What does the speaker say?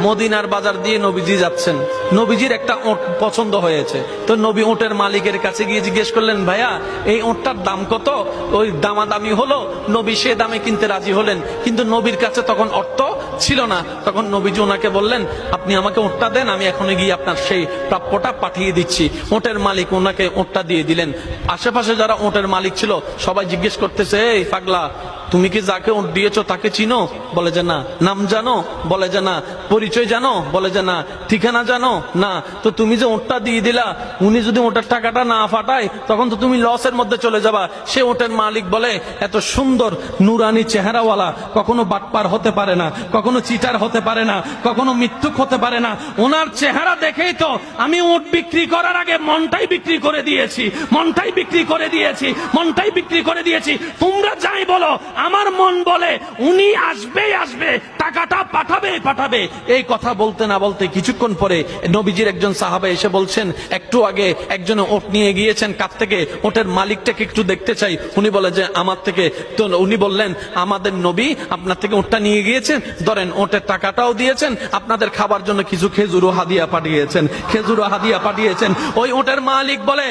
মদিনার বাজার দিয়ে নবীজি যাচ্ছেন, নবীজির একটা ওট পছন্দ হয়েছে। তো নবী ওটের মালিকের কাছে গিয়ে জিজ্ঞেস করলেন, ভাইয়া এই ওটটার দাম কত? ওই দামাদামি হলো, নবী সে দামে কিনতে রাজি হলেন, কিন্তু নবীর কাছে তখন অর্থ ছিল না। তখন নবীজি ওনাকে বললেন, আপনি আমাকে ওটটা দেন, আমি এখন গিয়ে আপনার সেই প্রাপ্যটা পাঠিয়ে দিচ্ছি। ওটের মালিক ওনাকে ওটটা দিয়ে দিলেন। আশেপাশে যারা ওটের মালিক ছিল সবাই জিজ্ঞেস করতেছে, এই পাগলা, তুমি কি যাকে ওট দিয়েছো তাকে চিনো? বলে যে না। নাম জানো? বলে যে না। পরিচয় জানো? বলে যে না। ঠিকানা জানো? না। তো তুমি যে ওটটা দিয়ে দিলা, উনি যদি ওটার টাকাটা না ফাটায় তখন তো তুমি লসের মধ্যে চলে যাবা। সে ওটের মালিক বলে, এত সুন্দর নুরানি চেহারাওয়ালা কখনো বাটপার হতে পারে না, কখনো চিটার হতে পারে না, কখনো মিথ্যুক হতে পারে না। ওনার চেহারা দেখেই তো আমি ওট বিক্রি করার আগে মনটাই বিক্রি করে দিয়েছি, মনটাই বিক্রি করে দিয়েছি, মনটাই বিক্রি করে দিয়েছি। তোমরা যাই বলো, আমার মন বলে উনি আসবেই আসবে, টাকাটা পাঠাবেই পাঠাবে। এই কথা বলতে না বলতে কিছুক্ষণ পরে নবীজির একজন সাহাবা এসে বলছেন, একটু আগে একজন ওট নিয়ে গিয়েছেন, কাছ থেকে ওটের মালিকটাকে একটু দেখতে চাই। উনি বলে যে আমার থেকে। তো উনি বললেন, আমাদের নবী আপনার থেকে ওটটা নিয়ে গিয়েছেন, ধরেন ওটের টাকাটাও দিয়েছেন, আপনাদের খাবার জন্য কিছু খেজুরও হাদিয়া পাঠিয়েছেন, খেজুরও হাদিয়া পাঠিয়েছেন। ওই ওটের মালিক বলে,